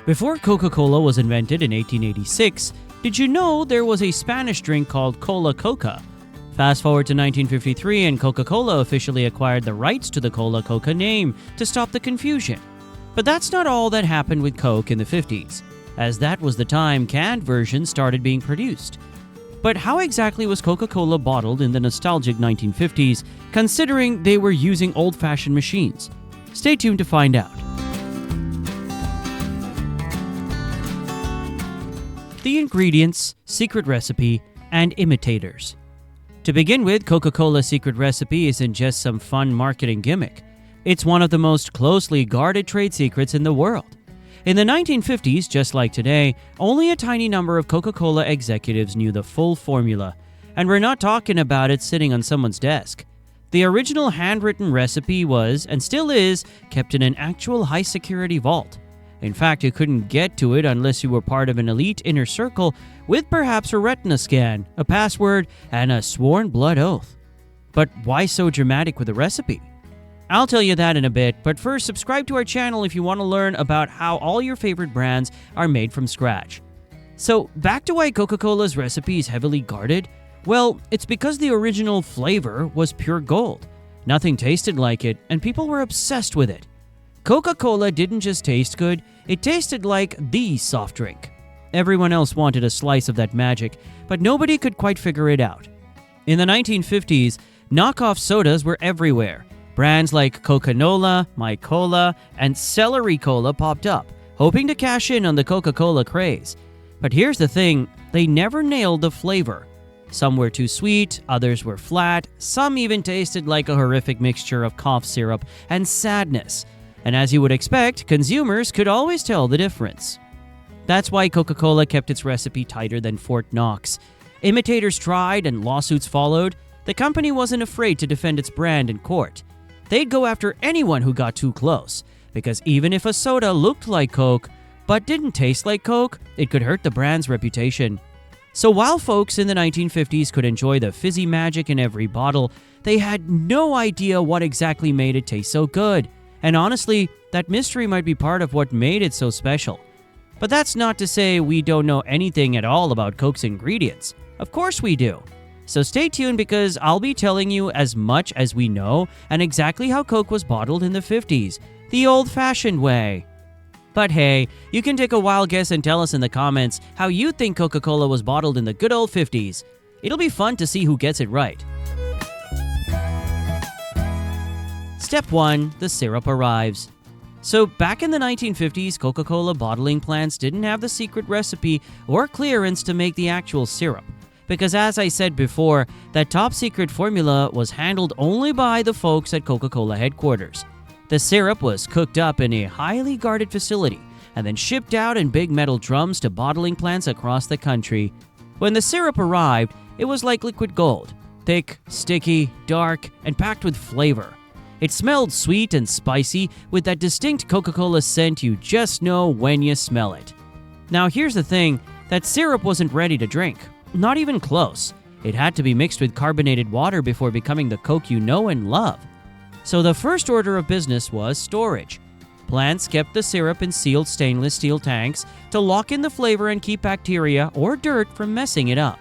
Before Coca-Cola was invented in 1886, did you know there was a Spanish drink called Cola-Coca? Fast forward to 1953 and Coca-Cola officially acquired the rights to the Cola-Coca name to stop the confusion. But that's not all that happened with Coke in the 50s, as that was the time canned versions started being produced. But how exactly was Coca-Cola bottled in the nostalgic 1950s, considering they were using old-fashioned machines? Stay tuned to find out. The ingredients, secret recipe, and imitators. To begin with, Coca-Cola's secret recipe isn't just some fun marketing gimmick. It's one of the most closely guarded trade secrets in the world. In the 1950s, just like today, only a tiny number of Coca-Cola executives knew the full formula, and we're not talking about it sitting on someone's desk. The original handwritten recipe was, and still is, kept in an actual high-security vault. In fact, you couldn't get to it unless you were part of an elite inner circle with perhaps a retina scan, a password, and a sworn blood oath. But why so dramatic with the recipe? I'll tell you that in a bit, but first subscribe to our channel if you want to learn about how all your favorite brands are made from scratch. So, back to why Coca-Cola's recipe is heavily guarded? Well, it's because the original flavor was pure gold. Nothing tasted like it, and people were obsessed with it. Coca-Cola didn't just taste good, it tasted like the soft drink. Everyone else wanted a slice of that magic, but nobody could quite figure it out. In the 1950s, knockoff sodas were everywhere. Brands like Coca-Cola, My Cola, and Celery Cola popped up, hoping to cash in on the Coca-Cola craze. But here's the thing, they never nailed the flavor. Some were too sweet, others were flat, some even tasted like a horrific mixture of cough syrup and sadness. And as you would expect, consumers could always tell the difference. That's why Coca-Cola kept its recipe tighter than Fort Knox. Imitators tried and lawsuits followed. The company wasn't afraid to defend its brand in court. They'd go after anyone who got too close, because even if a soda looked like Coke but didn't taste like Coke, it could hurt the brand's reputation. So while folks in the 1950s could enjoy the fizzy magic in every bottle, they had no idea what exactly made it taste so good. And honestly, that mystery might be part of what made it so special. But that's not to say we don't know anything at all about Coke's ingredients. Of course we do. So stay tuned because I'll be telling you as much as we know and exactly how Coke was bottled in the 50s, the old-fashioned way. But hey, you can take a wild guess and tell us in the comments how you think Coca-Cola was bottled in the good old 50s. It'll be fun to see who gets it right. Step 1. The syrup arrives. So back in the 1950s, Coca-Cola bottling plants didn't have the secret recipe or clearance to make the actual syrup. Because as I said before, that top secret formula was handled only by the folks at Coca-Cola headquarters. The syrup was cooked up in a highly guarded facility and then shipped out in big metal drums to bottling plants across the country. When the syrup arrived, it was like liquid gold. Thick, sticky, dark, and packed with flavor. It smelled sweet and spicy with that distinct Coca-Cola scent you just know when you smell it. Now here's the thing, that syrup wasn't ready to drink. Not even close. It had to be mixed with carbonated water before becoming the Coke you know and love. So the first order of business was storage. Plants kept the syrup in sealed stainless steel tanks to lock in the flavor and keep bacteria or dirt from messing it up.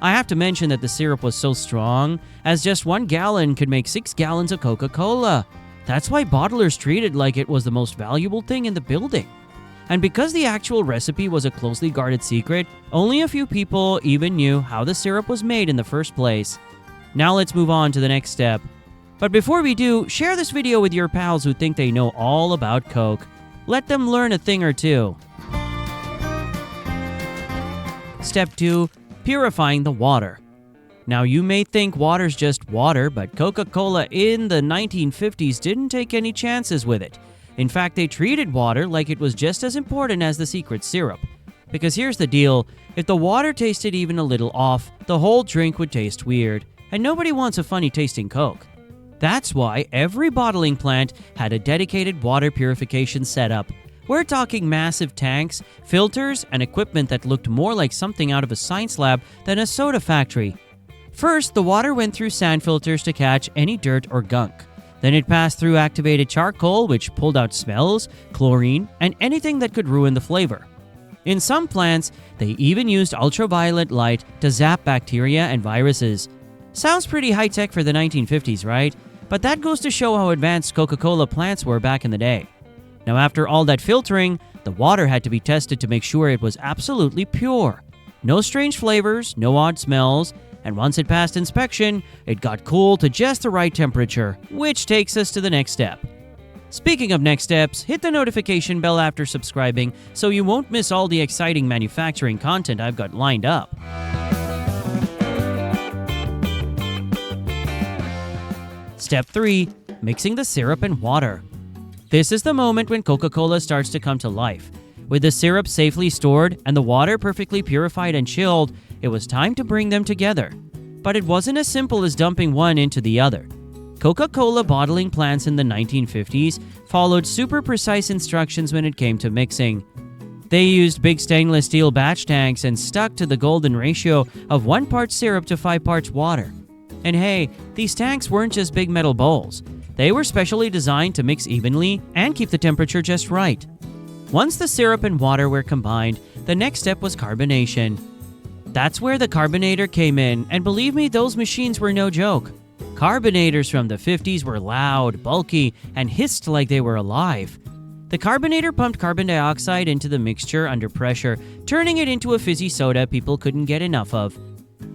I have to mention that the syrup was so strong, as just 1 gallon could make 6 gallons of Coca-Cola. That's why bottlers treated like it was the most valuable thing in the building. And because the actual recipe was a closely guarded secret, only a few people even knew how the syrup was made in the first place. Now let's move on to the next step. But before we do, share this video with your pals who think they know all about Coke. Let them learn a thing or two. Step 2. Purifying the water. Now you may think water's just water, but Coca-Cola in the 1950s didn't take any chances with it. In fact, they treated water like it was just as important as the secret syrup. Because here's the deal, if the water tasted even a little off, the whole drink would taste weird, and nobody wants a funny tasting Coke. That's why every bottling plant had a dedicated water purification setup. We're talking massive tanks, filters, and equipment that looked more like something out of a science lab than a soda factory. First, the water went through sand filters to catch any dirt or gunk. Then it passed through activated charcoal, which pulled out smells, chlorine, and anything that could ruin the flavor. In some plants, they even used ultraviolet light to zap bacteria and viruses. Sounds pretty high-tech for the 1950s, right? But that goes to show how advanced Coca-Cola plants were back in the day. Now, after all that filtering, the water had to be tested to make sure it was absolutely pure. No strange flavors, no odd smells, and once it passed inspection, it got cooled to just the right temperature, which takes us to the next step. Speaking of next steps, hit the notification bell after subscribing so you won't miss all the exciting manufacturing content I've got lined up. Step 3. Mixing the syrup and water. This is the moment when Coca-Cola starts to come to life. With the syrup safely stored and the water perfectly purified and chilled, it was time to bring them together. But it wasn't as simple as dumping one into the other. Coca-Cola bottling plants in the 1950s followed super precise instructions when it came to mixing. They used big stainless steel batch tanks and stuck to the golden ratio of 1 part syrup to 5 parts water. And hey, these tanks weren't just big metal bowls. They were specially designed to mix evenly and keep the temperature just right. Once the syrup and water were combined, the next step was carbonation. That's where the carbonator came in, and believe me, those machines were no joke. Carbonators from the 50s were loud, bulky, and hissed like they were alive. The carbonator pumped carbon dioxide into the mixture under pressure, turning it into a fizzy soda people couldn't get enough of.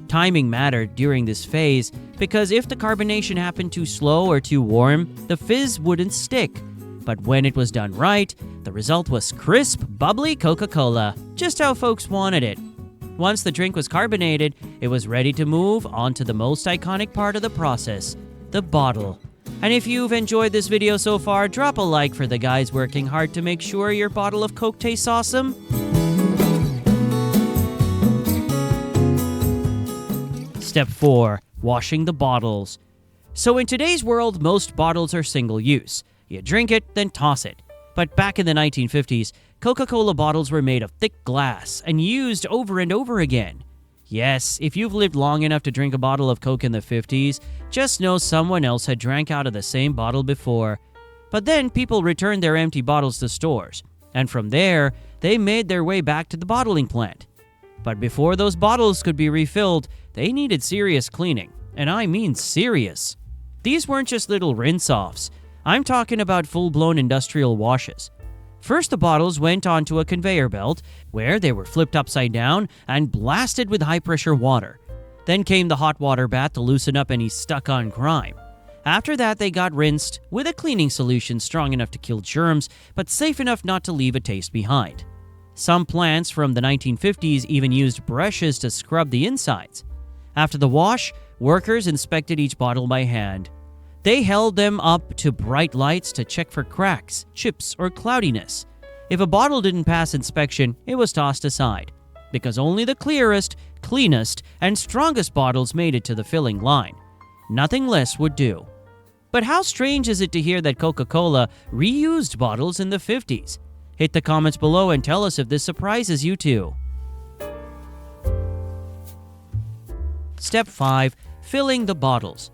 Timing mattered during this phase because if the carbonation happened too slow or too warm, the fizz wouldn't stick. But when it was done right, the result was crisp, bubbly Coca-Cola, just how folks wanted it. Once the drink was carbonated, it was ready to move on to the most iconic part of the process, the bottle. And if you've enjoyed this video so far, drop a like for the guys working hard to make sure your bottle of Coke tastes awesome. Step 4. Washing the bottles. So in today's world, most bottles are single-use. You drink it, then toss it. But back in the 1950s, Coca-Cola bottles were made of thick glass and used over and over again. Yes, if you've lived long enough to drink a bottle of Coke in the 50s, just know someone else had drank out of the same bottle before. But then people returned their empty bottles to stores, and from there, they made their way back to the bottling plant. But before those bottles could be refilled, they needed serious cleaning, and I mean serious. These weren't just little rinse-offs. I'm talking about full-blown industrial washes. First, the bottles went onto a conveyor belt, where they were flipped upside down and blasted with high-pressure water. Then came the hot water bath to loosen up any stuck-on grime. After that, they got rinsed with a cleaning solution strong enough to kill germs, but safe enough not to leave a taste behind. Some plants from the 1950s even used brushes to scrub the insides. After the wash, workers inspected each bottle by hand. They held them up to bright lights to check for cracks, chips, or cloudiness. If a bottle didn't pass inspection, it was tossed aside, because only the clearest, cleanest, and strongest bottles made it to the filling line. Nothing less would do. But how strange is it to hear that Coca-Cola reused bottles in the 50s? Hit the comments below and tell us if this surprises you too. Step 5. Filling the bottles.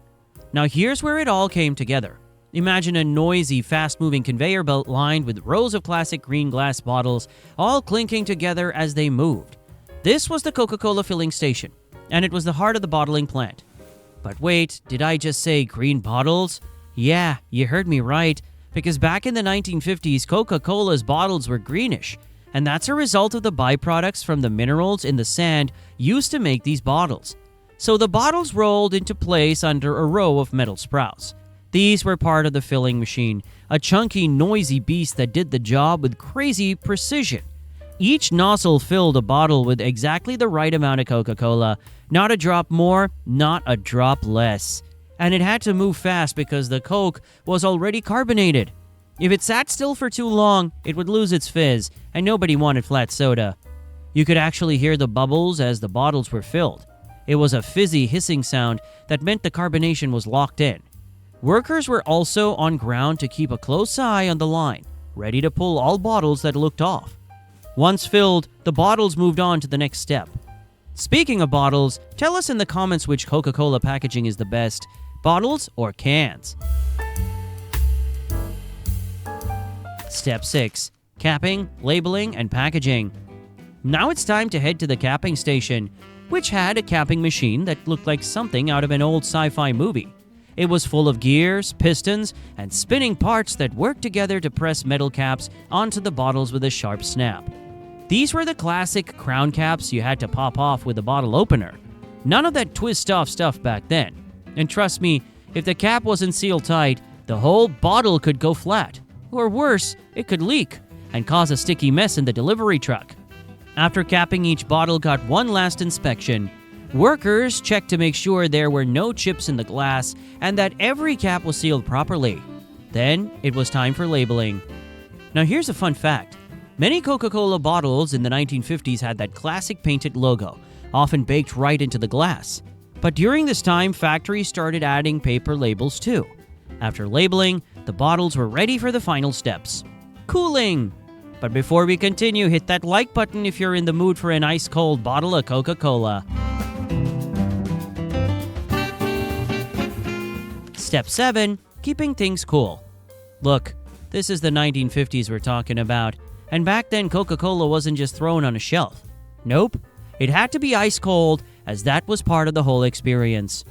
Now here's where it all came together. Imagine a noisy, fast-moving conveyor belt lined with rows of classic green glass bottles, all clinking together as they moved. This was the Coca-Cola filling station, and it was the heart of the bottling plant. But wait, did I just say green bottles? Yeah, you heard me right, because back in the 1950s, Coca-Cola's bottles were greenish, and that's a result of the byproducts from the minerals in the sand used to make these bottles. So the bottles rolled into place under a row of metal sprouts. These were part of the filling machine, a chunky, noisy beast that did the job with crazy precision. Each nozzle filled a bottle with exactly the right amount of Coca-Cola, not a drop more, not a drop less. And it had to move fast because the Coke was already carbonated. If it sat still for too long, it would lose its fizz, and nobody wanted flat soda. You could actually hear the bubbles as the bottles were filled. It was a fizzy hissing sound that meant the carbonation was locked in. Workers were also on ground to keep a close eye on the line, ready to pull all bottles that looked off. Once filled, the bottles moved on to the next step. Speaking of bottles, tell us in the comments which Coca-Cola packaging is the best, bottles or cans. Step 6. Capping, labeling, and packaging. Now it's time to head to the capping station, which had a capping machine that looked like something out of an old sci-fi movie. It was full of gears, pistons, and spinning parts that worked together to press metal caps onto the bottles with a sharp snap. These were the classic crown caps you had to pop off with a bottle opener. None of that twist-off stuff back then. And trust me, if the cap wasn't sealed tight, the whole bottle could go flat. Or worse, it could leak and cause a sticky mess in the delivery truck. After capping, each bottle got one last inspection. Workers checked to make sure there were no chips in the glass and that every cap was sealed properly. Then it was time for labeling. Now here's a fun fact. Many Coca-Cola bottles in the 1950s had that classic painted logo, often baked right into the glass. But during this time, factories started adding paper labels too. After labeling, the bottles were ready for the final steps. Cooling! But before we continue, hit that like button if you're in the mood for an ice-cold bottle of Coca-Cola. Step 7. Keeping things cool. Look, this is the 1950s we're talking about, and back then Coca-Cola wasn't just thrown on a shelf. Nope, it had to be ice cold, as that was part of the whole experience.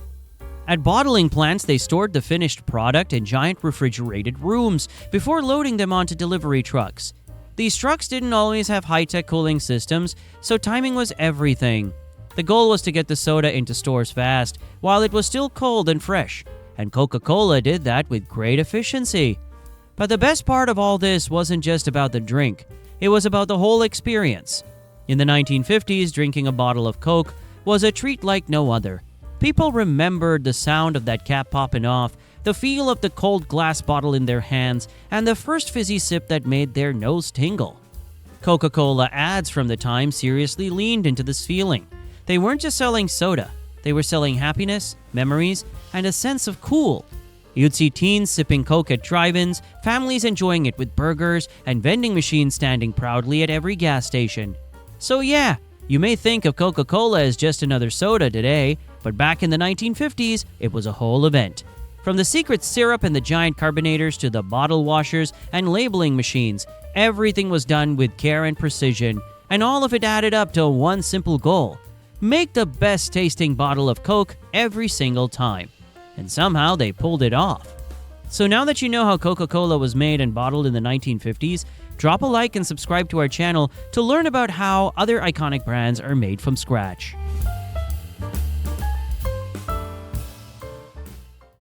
At bottling plants, they stored the finished product in giant refrigerated rooms before loading them onto delivery trucks. These trucks didn't always have high-tech cooling systems, so timing was everything. The goal was to get the soda into stores fast, while it was still cold and fresh, and Coca-Cola did that with great efficiency. But the best part of all this wasn't just about the drink, it was about the whole experience. In the 1950s, drinking a bottle of Coke was a treat like no other. People remembered the sound of that cap popping off, the feel of the cold glass bottle in their hands, and the first fizzy sip that made their nose tingle. Coca-Cola ads from the time seriously leaned into this feeling. They weren't just selling soda, they were selling happiness, memories, and a sense of cool. You'd see teens sipping Coke at drive-ins, families enjoying it with burgers, and vending machines standing proudly at every gas station. So yeah, you may think of Coca-Cola as just another soda today, but back in the 1950s, it was a whole event. From the secret syrup and the giant carbonators to the bottle washers and labeling machines, everything was done with care and precision, and all of it added up to one simple goal: make the best tasting bottle of Coke every single time. And somehow they pulled it off. So now that you know how Coca-Cola was made and bottled in the 1950s, drop a like and subscribe to our channel to learn about how other iconic brands are made from scratch.